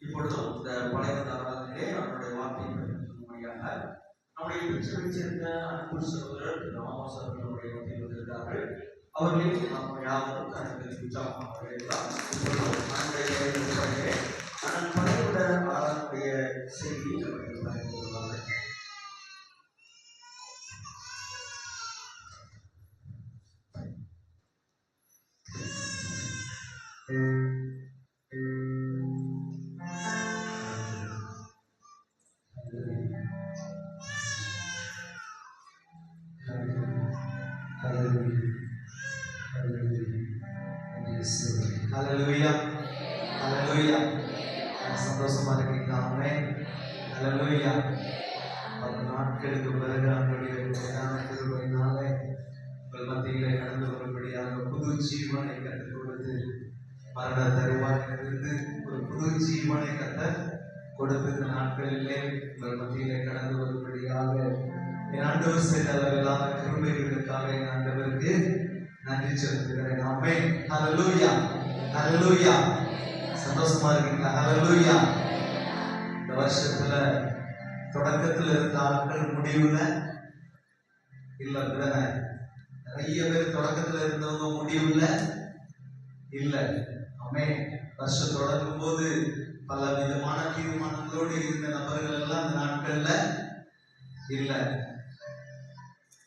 இப்பொழுதும் இந்த பழைய தராதே அவருடைய வார்த்தை படிக்கும்படியாக நம்முடைய பிரிச்சிருந்த அன்பு சகோதரர் ராமோஸ் அவர்களுடைய மத்தியில் வந்திருக்கிறார்கள். அவர்களையும் நாம் யாரும் தனக்கு உற்சாகமாக ஆனால் பழையவிட ஆளுடைய செய்தியை அவர்கள் பகிர்ந்து கொள்வார்கள். Hallelujah. Hallelujah. சந்தோஷமா இருக்கீங்களா? ஆமென். Hallelujah. 10 நாட்களுக்கு பிறகு நம்முடைய பிரதான கிருபையினாலே உங்கள் மத்தியிலே கடந்து வரும்படியாக புது ஜீவனை கற்றுக் கொடுத்து மரண தருவாயிலிருந்து ஒரு புது ஜீவனை கற்றுக் கொடுத்த நாட்களிலே உங்கள் மத்தியிலே கடந்து வரும்படியாக என் ஆண்டவர் செய்த அளவிலான கிருபைகளுக்காக என் ஆண்டவருக்கு நன்றி செலுத்துகிறேன். ஆமென். Hallelujah. Hallelujah. சந்தோஷமா இருக்கீங்களா? Hallelujah. இந்த வருஷத்துல தொடக்கத்துல இருந்த ஆட்கள் முடிவுல இல்ல பிரதன நிறைய பேர் தொடக்கத்துல இருந்தவங்க முடிவுல இல்ல. ஆமென். வருஷம் தொடங்கும் போது பல விதமான தீர்மானங்களோடு இருந்த நபர்கள் எல்லாம் இந்த நாட்கள்ல இல்ல.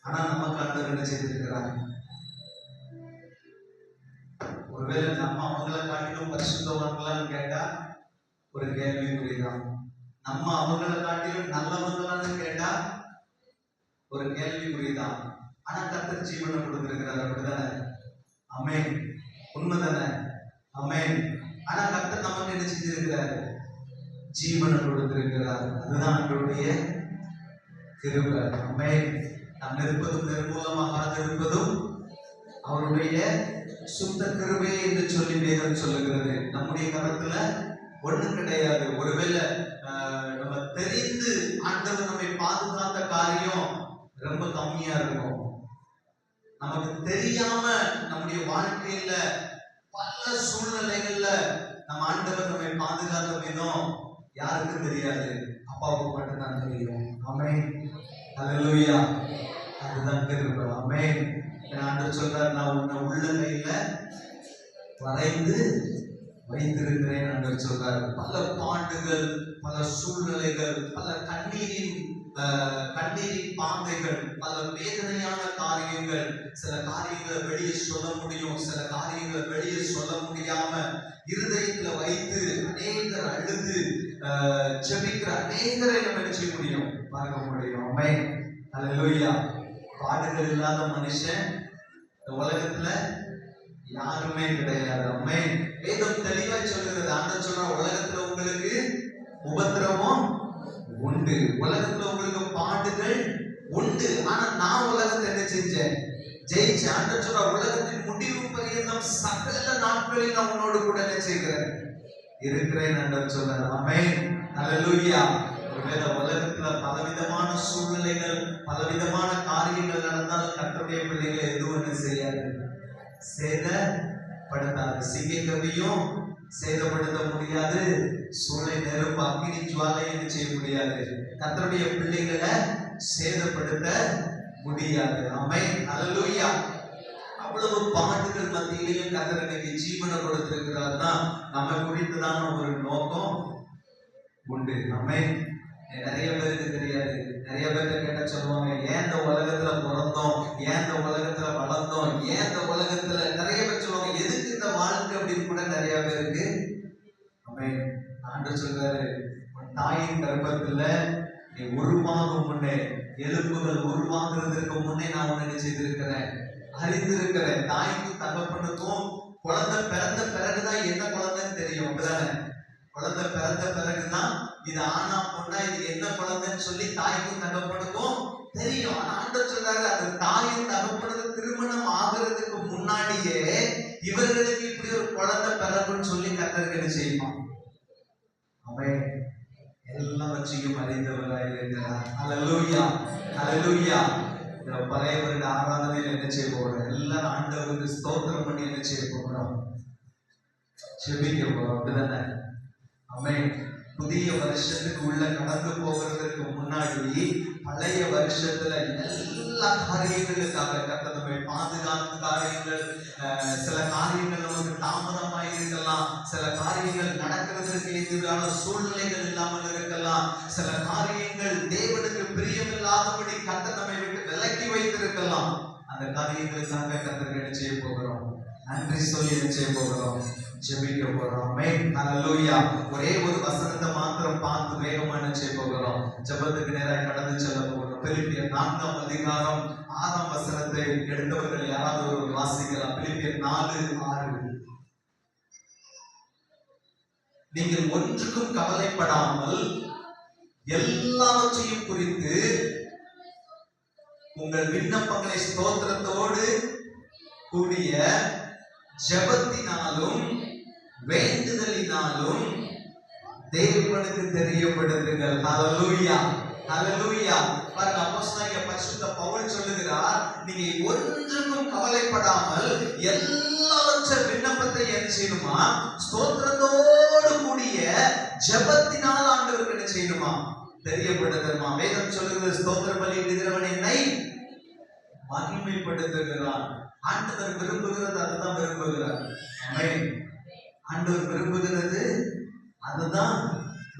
ஆனா நமக்கு ஆண்டவர் என்ன செய்திருக்கிறாங்க? ஒருவேளை நம்ம அவங்களை காட்டிலும் பரிசுத்தவான்களான்னு கேட்டா ஒரு கேள்விக்குறிதான். நம்ம அவங்களை காட்டிலும் நல்லவங்களான்னு கேட்டா ஒரு கேள்விக்குறிதான். ஆனா கர்த்தர் ஜீவனை கொடுத்திருக்கிறார். அப்படிதானே? ஆமென். உண்மைதானே? ஆமென். ஆனா கர்த்தர் நமக்கு என்ன செஞ்சிருக்கிறார்? ஜீவனை கொடுத்திருக்கிறார். அதுதான் அவருடைய கிருபை. ஆமென். நாம் இருப்பதும் நிர்மூலமாக இருப்பதும் அவருடைய சுத்த கிருபை என்று சொல்லி வேதம் சொல்லுகிறது. நம்முடைய கரத்துல ஒண்ணும் கிடையாது. ஒருவேளை நம்ம தெரிந்து ஆண்டவர் நம்மை பாதுகாத்த காரியம் ரொம்ப கம்மியா இருக்கும். நமக்கு தெரியாம நம்முடைய வாழ்க்கையில பல சூழ்நிலைகள்ல நம்ம ஆண்டவர் நம்மை பாதுகாத்த விதம் யாருக்கும் தெரியாது. அப்பாவுக்கு மட்டும்தான் தெரியும். ஆமென். ஹல்லேலூயா. அதுதான் கிருபை. ஆமென். ஆண்டவர் சொல்றார், நான் உன்னை உள்ளங்கையில வரைந்து வைத்திருக்கிறேன் ஆண்டவர் சொல்றார். பல பாண்டுகள், பல சூழ்நிலைகள், பல கண்ணீரின் பாதைகள், பல வேதனையான காரியங்கள், சில காரியங்களை வெளியே சொல்ல முடியும், சில காரியங்களை வெளியே சொல்ல முடியாம இருதயத்துல வைத்து அநேகர் அழுது ஜெபிக்கிற அநேகரை நம்ம என்ன செய்ய முடியும்? பார்க்க முடியும். ஆமென். ஹல்லேலூயா. பாடுகள் இல்லாத மனுஷன் இந்த உலகத்துல யாருமே கிடையாது. ஆமென். வேதம் தெளிவா சொல்லுகிறது. ஆண்டவர் சொல்ற, உலகத்துல உங்களுக்கு உபத்திரவம் உண்டு, உலகத்துல உங்களுக்கு பாடுகள் உண்டு, ஆனா நான் உலகத்தை என்ன செஞ்சேன்? ஜெயிச்சேன். ஆண்டவர் சொல்ற, உலகத்தின் முடிவு பரியந்தம் சகல நாட்களில் நான் உன்னோடு கூட என்ன செய்கிறேன்? இருக்கிறேன் ஆண்டவர் சொல்றார். ஆமென். ஹல்லேலூயா. உலகத்துல பலவிதமான சூழ்நிலைகள், பலவிதமான காரியங்கள் நடந்தாலும் கர்த்தருடைய பிள்ளைகளை எதுவும் என்ன செய்யாது? சேதப்படுத்தாது. சிங்கக்கவியும் சேதப்படுத்த முடியாது. சூளை நெருப்பு அக்கினி ஜுவாலை என்ன செய்ய முடியாது? கர்த்தருடைய பிள்ளைகளை சேதப்படுத்த முடியாது. ஆமென். ஹல்லேலூயா. அவ்வளவு பாட்டுகள் மத்தியிலேயும் கர்த்தர் எனக்கு ஜீவனை கொடுத்திருக்கிறார்னா நம்ம குறித்துதான ஒரு நோக்கம் உண்டு. ஆமென். நிறைய பேருக்கு தெரியாது. நிறைய பேருக்கு கேட்ட சொல்லுவாங்க, ஏன் இந்த உலகத்துல பிறந்தோம், ஏன் இந்த உலகத்துல வளர்ந்தோம், ஏன் இந்த உலகத்துல, நிறைய பேர் சொல்லுவாங்க எதுக்கு இந்த வாழ்க்கை அப்படின்னு கூட நிறைய பேருக்கு. ஆமென். ஆண்டவர் சொல்றாரு, உன் தாயின் கர்ப்பத்துல நீ உருவாகும் முன்னே, எலும்புகள் உருவாக்குறதுக்கு முன்னே நான் உன்னை செய்திருக்கிறேன், அறிந்திருக்கிறேன். தாய்க்கும் தகப்பனுக்கும் குழந்தை பிறந்த பிறகுதான் என்ன குழந்தைன்னு தெரியும். அப்படிதானே? குழந்தை பிறந்த பிறகுதான் இது ஆனா பொண்ணா, இது என்ன குழந்தைன்னு சொல்லி தாய்க்கும் தகப்பனுக்கும் தெரியும். ஆனா ஆண்டவர் சொல்றாரு, அந்த தாயும் தகப்பனுக்கு திருமணம் ஆகுறதுக்கு முன்னாடியே இவர்களுக்கு இப்படி ஒரு குழந்தை பிறகுன்னு சொல்லி கர்த்தருக்கு என்ன செய்வான்? அவன் எல்லாவற்றையும் அறிந்தவராய் இருக்கிறார். ஹல்லேலூயா, ஹல்லேலூயா. பழைய வருட ஆராதனையில் என்ன செய்ய போறோம்? எல்லாரும் ஆண்டவருக்கு ஸ்தோத்திரம் பண்ணி என்ன செய்ய போகிறோம்? செபிக்க போறோம். அப்படிதானே? ஆமென். புதிய வருஷத்துக்கு உள்ள கடந்து போகிறதுக்கு முன்னாடி பழைய வருஷத்துல எல்லா காரியங்களுக்காக கர்த்தர் நம்மை பாதுகாத்து காரியங்கள், சில காரியங்கள் நமக்கு தாமதமாக இருக்கலாம், சில காரியங்கள் நடக்கிறதுக்கு எதிரான சூழ்நிலைகள் இல்லாமல் இருக்கலாம், சில காரியங்கள் தேவனுக்கு பிரியமில்லாதபடி கர்த்தர் நம்மை விட்டு விலக்கி வைத்திருக்கலாம். அந்த காரியங்களுக்காக கர்த்தருக்கு என்ன செய்ய போகிறோம்? நன்றி சொல்லி என்ன செய்ய போகிறோம்? ஜெபிக்க போகிறோம். ஆமென், ஹல்லேலூயா. ஒரே ஒரு வசனத்தை மாத்திரம் பார்த்து வேகமா என்ன செய்ய போகிறோம்? ஜெபத்துக்கு நேராக கடந்து செல்ல போகிறோம். பிலிப்பியர் 4ஆம் அதிகாரம் 6ஆம் வசனத்தை எடுத்தவர்கள் யாராவது ஒரு வாசிக்கலாம். பிலிப்பியர் 4:6. நீங்கள் ஒன்றுக்கும் கவலைப்படாமல் எல்லாவற்றையும் குறித்து உங்கள் விண்ணப்பங்களை ஸ்தோத்திரத்தோடு கூடிய ஜெபத்தினாலும் வேண்டுதலினாலும் தேவனுக்கு தெரியப்படுத்துங்கள். ஹல்லேலூயா, ஹல்லேலூயா. பாருங்க, அப்போஸ்தலனாகிய பரிசுத்த பவுல் சொல்லுகிறார், நீங்க ஒன்றுக்கும் கவலைப்படாமல் எல்லாவற்ற விண்ணப்பத்தை என்ன செய்யணுமா? ஸ்தோத்திரத்தோடு கூடிய ஜெபத்தினால் ஆண்டவருக்கு என்ன செய்யணுமா? தெரியப்படுத்தணுமா? வேதம் சொல்லுகிறது, ஸ்தோத்திர பலி இடுகிறவன் என்னை மகிமைப்படுத்துகிறான். ஆண்டவர் விரும்புகிறது அதுதான் விரும்புகிறார். ஆமென். ஆண்டவர் விரும்புகிறது அதுதான்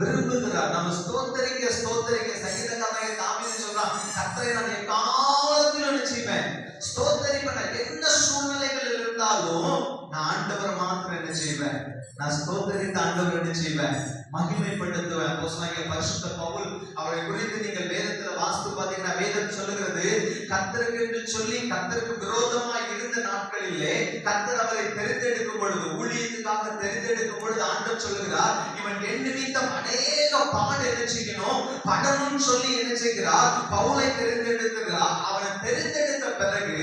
விரும்புகிறார். நம்ம ஸ்தோத்தரிக்க ஸ்தோத்தரிக்க சங்கீதக்காரனாகிய தாவீது சொல்றான், கர்த்தரை நான் எக்காலத்திலும் என்ன செய்வேன்? ஸ்தோத்தரிப்பேன். என்ன சூழ்நிலைகள் இருந்தாலும் நான் ஆண்டவரை மாத்திரம் என்ன செய்வேன்? நான் ஸ்தோத்தரித்து ஆண்டவர் என்ன செய்வேன்? மகிமைப்படுத்துவேன். அப்போஸ்தலனாகிய பரிசுத்த பவுல் அவரை குறித்து நீங்கள் வேதத்துல வாசித்து பார்த்தீங்கன்னா, வேதம் சொல்லுகிறது, கர்த்தருக்கு என்று சொல்லி கர்த்தருக்கு விரோதமாய் இருந்த நாட்களிலே கர்த்தர் அவரை தெரிந்தெடுக்கும் பொழுது, ஊழியத்துக்காக தெரிந்தெடுக்கும் பொழுது ஆண்டவர் சொல்லுகிறார், இவன் என் நிமித்தம் அநேக பாடு என்ன செய்யணும்? படணும்னு சொல்லி என்ன செய்கிறார்? பவுலை தெரிந்தெடுக்கிறார். அவனை தெரிந்தெடுத்த பிறகு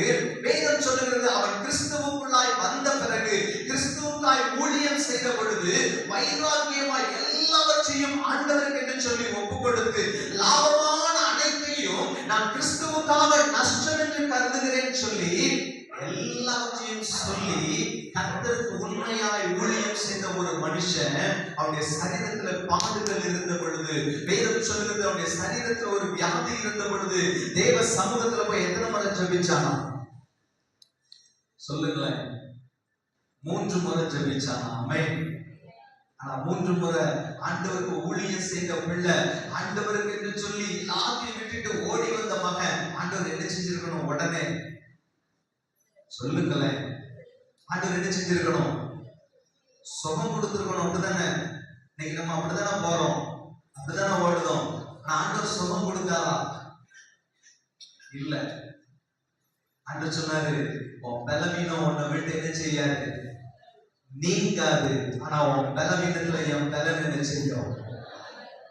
வேதம் சொல்லுகிறது, அவன் கிறிஸ்துவுக்குள்ளாய் வந்த பிறகு, கிறிஸ்துவுக்காய் ஊழியம் செய்த பொழுது வைராக்கியமாய் எல்லாவற்றையும் ஆண்டவருக்கு என்று சொல்லி ஒப்பு கொடுத்து, லாபமான அனைத்தையும் நான் கிறிஸ்துவுக்காக நஷ்டம் என்று கருதுகிறேன் சொல்லி எல்லாவற்றையும் சொல்லி கர்த்தருக்கு உண்மையாய் ஊழியம் செய்த ஒரு மனுஷன், அவனுடைய சரீரத்துல பாடுகள் இருந்த பொழுது, வேதம் சொல்லுகிறது அவனுடைய சரீரத்துல ஒரு வியாதி இருந்த பொழுது தேவ சமூகத்துல போய் எத்தனை முறை ஜெபிச்சானா? சொல்லுங்களேன். 3 முறை ஜெபிச்சானா? ஆமென். ஆனா 3 முறை ஆண்டவருக்கு ஊழியம் செய்த பிள்ளை, ஆண்டவருக்கு என்று சொல்லி எல்லாத்தையும் விட்டுட்டு ஓடி வந்த மகன், ஆண்டவர் என்ன செஞ்சிருக்கணும்? உடனே சொல்லுங்களேன். ஆண்டவர் என்ன செஞ்சிருக்கணும்? சுகம் கொடுத்திருக்கணும். அப்படிதானே? இன்னைக்கு நம்ம அப்படித்தானே போறோம், அப்படித்தானே ஓடுதோம். ஆண்டவர் சுகம் கொடுத்தாரா? இல்ல. ஆண்டவர் சொன்னாரு, உன் பலவீனம் உன்னை விட்டு என்ன செய்யாது? நீங்காது. ஆனா உன் பலவீனத்துல என் பலன் என்ன செய்யும்?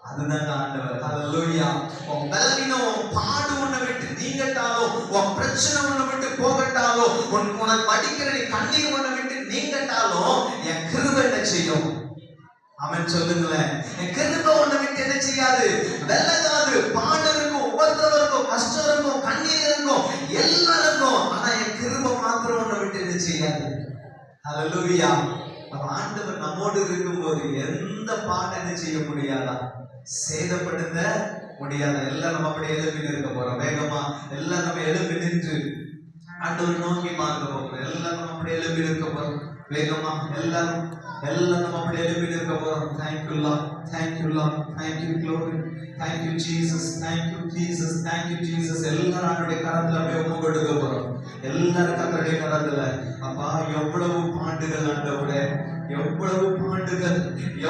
அதுதான் ஆண்டவர். ஹல்லேலூயா. உன் பலவீனம், உன் பாடு உன்னை விட்டு நீங்கட்டாலும், உன் பிரச்சனை உன்னை விட்டு போகட்டாலும், உனக்கு வடிக்கிற கண்ணீர் உன்னை விட்டு நீங்கட்டாலும் என் கிருபை என்ன செய்யும்? அவன் சொல்லுங்களேன். என் கிருபை உன்னை விட்டு என்ன செய்யாது? வெல்லகாது. பாடு இருக்கும், உபத்திரவம் இருக்கும், கஷ்டம் இருக்கும், கண்ணீர் இருக்கும், எல்லாம் இருக்கும். ஆனா என் கிருபை மாத்திரம் உன்னை விட்டு என்ன செய்யாது? ஹல்லேலூயா. ஆண்டவர் நம்மோடு இருக்கும்போது எந்த பாட்டை என்ன செய்ய முடியாதா? சேதப்படுத்த முடியாத. எல்லாம் நம்ம அப்படி எழுப்பி நிற்க போறோம். வேகமா எல்லாம் நம்ம எழுப்பி நின்று ஆண்டவர் நோக்கி பார்க்க போறோம். எல்லாம் நம்ம அப்படி எழுப்பி நிற்க போறோம். வேகமா எல்லாம் நம்ம அப்படி எழுப்பி நிற்க போறோம். Thank you Lord, thank you Lord, thank you glory, thank you Jesus, thank you Jesus, thank you Jesus. எல்லாரும் அவருடைய கரத்துல அப்படியே ஒப்பு கொடுக்க போறோம். எல்லாரும் கர்த்தருடைய கரத்துல. அப்பா, எவ்வளவு பாண்டுகள் ஆண்டவரே, எவ்வளவு பாண்டுகள்,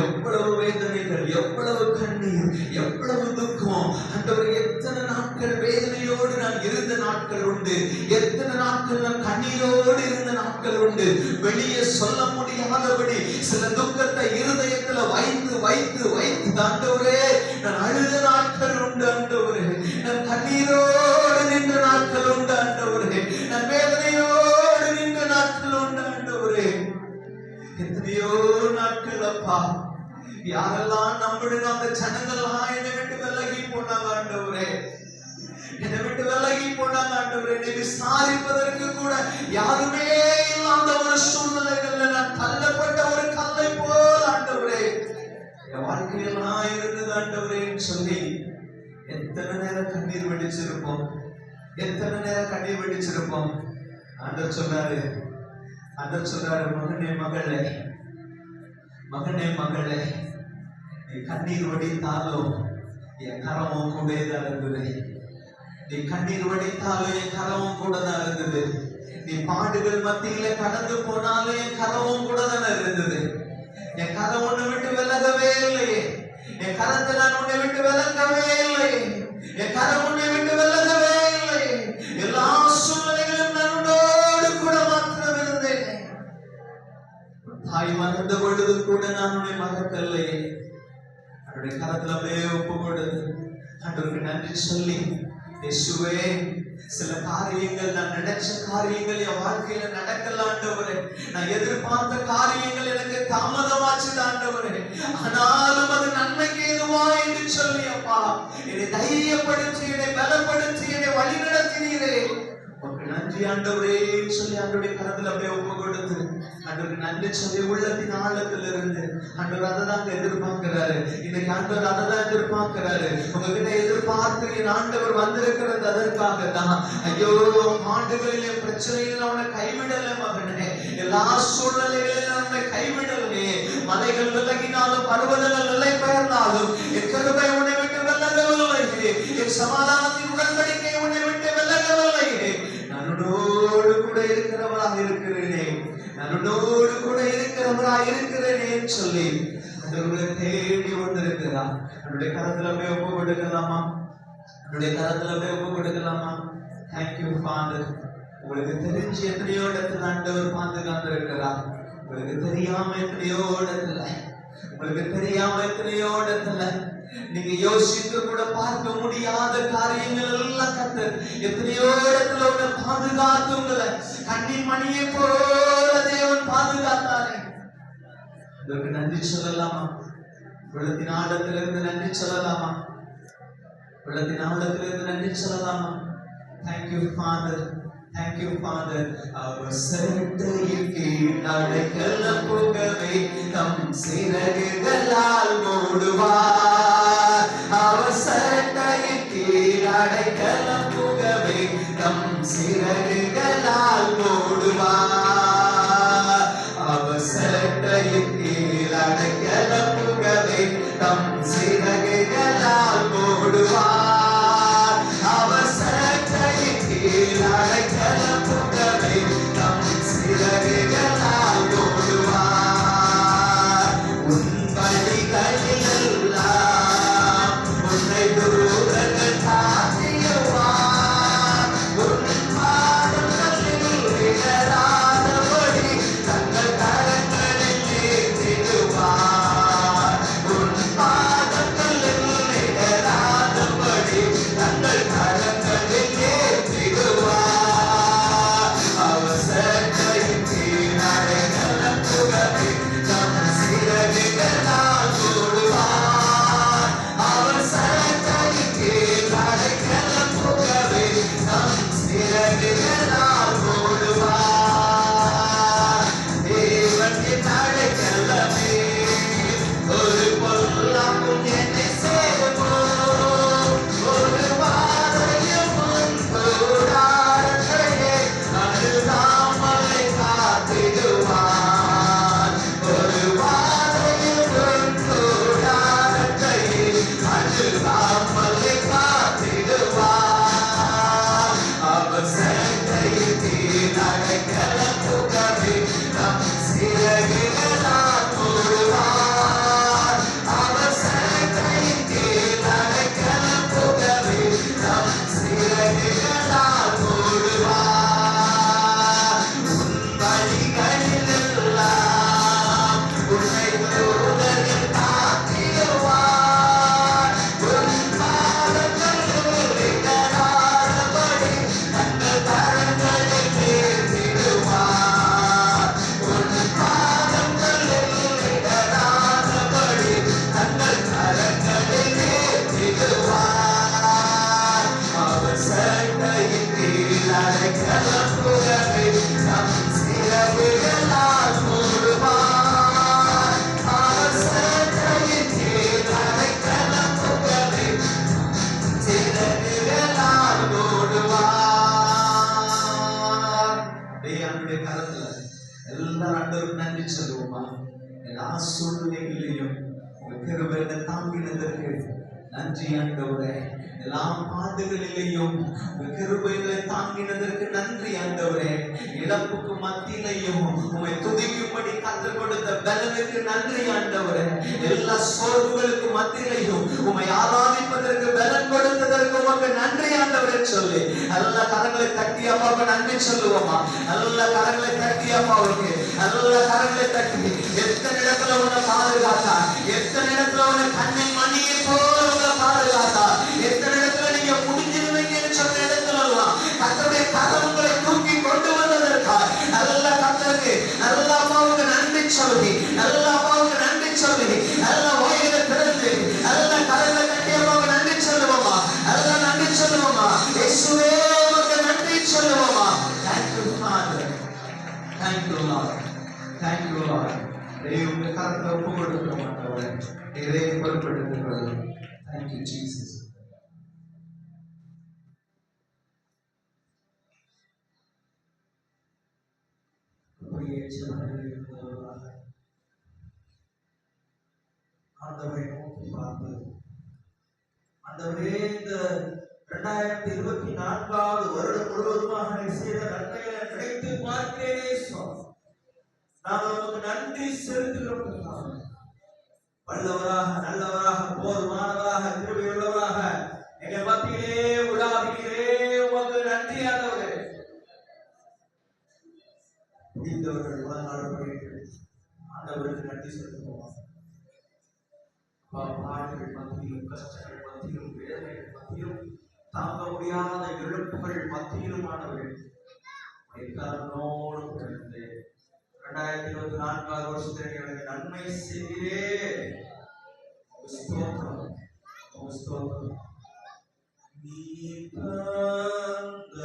எவ்வளவு வேதனைகள், எவ்வளவு கண்ணீர், எவ்வளவு துக்கம். ஆண்டவரே, எத்தனை நாட்கள் வேதனையோடு நான் இருந்த நாட்கள் உண்டு, எத்தனை நாட்கள் நான் கண்ணீரோடு இருந்த நாட்கள் உண்டு. வெளியே சொல்ல முடியாதபடி சில துக்கத்தை இருதயத்துல வைத்து வைத்து வைத்து ஆண்டவரே நான் அழுத நாட்கள் உண்டு. ஆண்டவரே, நான் கண்ணீரோடு நின்ற நாட்கள் உண்டு. ஆண்டவரே, நான் வேதனையோடு நின்ற நாட்கள் உண்டு. ஆண்டவரே, எத்தனையோ நாட்கள் அப்பா, யாரெல்லாம் நம்மளுடைய அந்த ஜனங்கள்லாம் என்னை விட்டு விலகி போனாங்க. ஆண்டவரே, என்னை விட்டு விலகி போனாங்க. ஆண்டவரே, என்னை விசாரிப்பதற்கு கூட யாருமே இல்லாத ஒரு சூழ்நிலைகள்ல நான் தள்ளப்பட்ட ஒரு கல்லை போல் ஆண்டவரே என் வாழ்க்கையெல்லாம் இருந்தது. ஆண்டவரேன்னு சொல்லி எத்தனை நேரம் கண்ணீர் வெடிச்சிருப்போம், எத்தனை நேரம் கண்ணீர் வெடிச்சிருப்போம். ஆண்டவர் சொல்றாரு, மகனே மகளே, மகனே மகளே, நீ கண்ணீர் வடித்தாலும் என் கரமும் கூட தான் இருந்தது. நீ கண்ணீர் வடித்தாலும் என் கரமும் கூட தான் இருந்தது. நீ பாடுகள் மத்தியில கடந்து போனாலும் என் கரமும் கூட தானே இருந்தது. என் கரம் உன்னை விட்டு விலகவே இல்லையே. என் கரத்தை நான் உன்னை விட்டு விலகவே இல்லை. என் கரம் உன்னை விட்டு விலகவே இல்லை. எல்லா சூழ்நிலைகளும் நான் உன்னோடு கூட மாத்திரம் இருந்தேன். தாய் மறந்த பொழுது கூட நான் உன்னை மறக்கலையே. அவருடைய கரத்துல அப்படியே ஒப்பு கொடுத்து ஆண்டவருக்கு நன்றி சொல்லி, இயேசுவே, சில காரியங்கள், நான் நினைச்ச காரியங்கள் என் வாழ்க்கையில நடக்கல ஆண்டவரே. நான் எதிர்பார்த்த காரியங்கள் எனக்கு தாமதமாச்சு ஆண்டவரே. ஆனாலும் அது நன்மைக்கு எதுவா என்று சொல்லி அப்பா என்னை தைரியப்படுத்தி, என்னை பலப்படுத்தி, என்னை வழி நடத்தினீரே. உனக்கு நன்றி ஆண்டவரே சொல்லி ஆண்டவருடைய கரத்துல அப்படியே ஒப்பு கொடுத்து ஆண்டவருக்கு நன்றி சொல்லி உள்ளத்தின் ஆழத்துல இருந்து ஆண்டவர் அதை தான் எதிர்பார்க்கிறாரு. இன்னைக்கு ஆண்டவர் அதை தான் எதிர்பார்க்கிறாரு. உங்ககிட்ட எதிர்பார்த்து என் ஆண்டவர் வந்திருக்கிறது அதற்காக தான். ஐயோ, ஆண்டுகளிலே பிரச்சனையில் அவனை கைவிடல மகனே, எல்லா சூழ்நிலைகளிலும் அவனை கைவிடலே. மலைகள் விலகினாலும் பர்வதங்கள் நிலை பெயர்ந்தாலும் என் கருவை உன்னை விட்டு விலகவில்லை. என் சமாதானத்தின் உடன்படிக்கை உன்னை விட்டு விலகவில்லை. நன்னோடு கூட இருக்கிறவராக இருக்கிறேனே, நன்னோடு கூட இருக்கிறவராக இருக்கிறேனே சொல்லி அந்த தேடி வந்திருக்கிறார். என்னுடைய கரத்துல போய் ஒப்பு கொடுக்கலாமா? என்னுடைய கரத்துல போய் ஒப்பு கொடுக்கலாமா? Thank you father. உங்களுக்கு தெரிஞ்சு எத்தனையோ இடத்துல ஆண்டவர் பாதுகாத்து இருக்கிறார். உங்களுக்கு தெரியாம எத்தனையோ இடத்துல, உங்களுக்கு தெரியாம எத்தனையோ இடத்துல நீங்க யோசித்து கூட பார்க்க முடியாத காரியங்கள் எல்லாம் கர்த்தர் எத்தனையோ இடத்துல உங்களை பாதுகாத்து, உங்களை கண்ணின் மணியை போல தேவன் பாதுகாத்தாரே. இதற்கு நன்றி சொல்லலாமா? உள்ளத்தின் ஆழத்திலிருந்து நன்றி சொல்லலாமா? உள்ளத்தின் ஆழத்திலிருந்து நன்றி சொல்லலாமா? Thank you father, thank you father. அவர் சட்டையின் கீழ் அடைக்கலம் புகவே தம் சிறகுகளால் மூடுவார். அவர் சட்டையின் கீழ் அடைக்கலம் புகவே தம் சிறகுகளால் மூடுவார். அவர் சட்டையின் கீழ் அடைக்கலம் புகவே தம் சிறகுகளால் மூடுவார். அவர் சட்டையின் கீழ் அடைக்கலம் புகவே தம் சிறகுகளால் மூடுவார். உன் வழிகளில் எல்லாம் நன்றி ஆண்டவரே. எல்லா பாடுகளிலேயும் கிருபைகளை தாங்கினதற்கு நன்றி ஆண்டவரே. இழப்புக்கு மத்தியிலையும் உம்மை துதிக்கும்படி கற்றுக் கொடுத்த பலனுக்கு நன்றி ஆண்டவரே. எல்லா சோர்வுகளுக்கு மத்தியிலையும் உம்மை ஆராதிப்பதற்கு பலன் கொடுத்ததற்கு உமக்கு நன்றி ஆண்டவரே சொல்லி நல்ல கரங்களை தட்டி அப்பாவுக்கு நன்றி சொல்லுவோமா? நல்ல கரங்களை தட்டி அப்பாவுக்கு நல்ல கரங்களை தட்டி. எத்தனை இடத்துல உன்னை பாதுகாத்தா, எத்தனை இடத்துல உன்னை கண்ணை மணியை போல உங்களை பாதுகாத்தா, எத்தனை இடத்துல நீங்க முடிஞ்சிருவீங்கன்னு சொன்ன இடத்துல கர்த்தருடைய கரம் உங்களை தூக்கி கொண்டு வந்ததற்கா நல்ல கர்த்தருக்கு நல்ல அப்பாவுக்கு நன்றி சொல்லி, நல்ல அப்பாவுக்கு நன்றி சொல்லி, நல்ல வாயில திறந்து நல்ல கரங்களை கட்டி அப்பாவுக்கு நன்றி சொல்லுவோமா? நல்ல நன்றி சொல்லுவோமா? இயேசுவே உமக்கு நன்றி சொல்லுவோமா? Thank you Father, thank you Lord, thank you Lord. உங்க கரத்துல ஒப்பு கொடுக்க மாட்டவரை இதை பொறுப்படுத்துகிறது. Thank you Jesus. ஆண்டவரை நோக்கி பார்த்து, ஆண்டவரே இந்த 2024 வருடம் முழுவதுமாக செய்த நன்மைகளை நினைத்து பார்க்கிறேனே சுவாமி. நாங்கள் உமக்கு நன்றி செலுத்துகிறோம். வல்லவராக, நல்லவராக, போதுமானவராக, கிருபையுள்ளவராக எங்கள் மத்தியிலே உலாவுகிறே. உமக்கு நன்றி ஆண்டவரே. முடிந்தவர்கள் வாழ்நாள் ஆண்டவருக்கு நன்றி செலுத்துவோம். பாடுகள் மத்தியிலும், கஷ்டங்கள் மத்தியிலும், வேதனைகள் மத்தியிலும், தாங்க முடியாத இழப்புகள் மத்தியிலும் ஆனவர்கள் கருணோடு பிறந்து 2024 வருஷத்தில் எனக்கு நன்மை செய்கிறே. ஸ்தோத்திரம், ஸ்தோத்திரம். நீ தந்த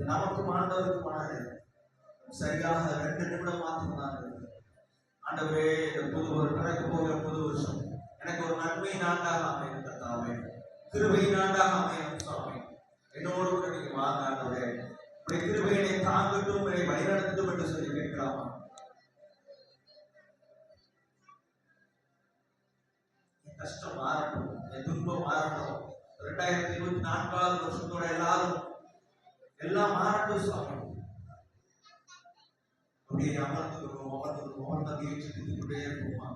நமக்கும் ஆண்டவருக்குமான சரியாக 2 நிமிடம் மாற்றம்தான். ஆண்டவரே, ஒரு பிறகு போகிற புது வருஷம் எனக்கு ஒரு நன்மையின் ஆண்டாக அமையும் கர்த்தாவே, கிருபையின் ஆண்டாக அமையும் சுவாமி. என்னோடு கூட நீங்க வாங்க ஆண்டவரே. உடைய கிருபையினை தாங்கட்டும், என்னை வழிநடத்தட்டும் என்று சொல்லி கேட்கலாமா? என் கஷ்டம் மாறட்டும், என் துன்பம் மாறட்டும். 2024 வருஷத்தோட எல்லாம் மாறட்டும் சுவாமி. அப்படியே அமர்ந்து ஏற்றுக்கொண்டே இருக்குமா?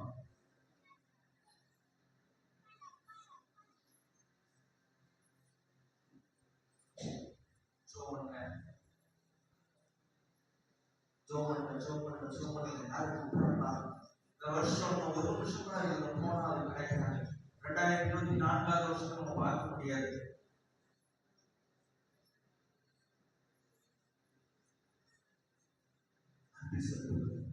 வருஷம் ஒரு வருஷம் தான் போனால் கிடைக்கிறாங்க. 2024 வருஷம் நம்ம பார்க்க முடியாது. Thank you.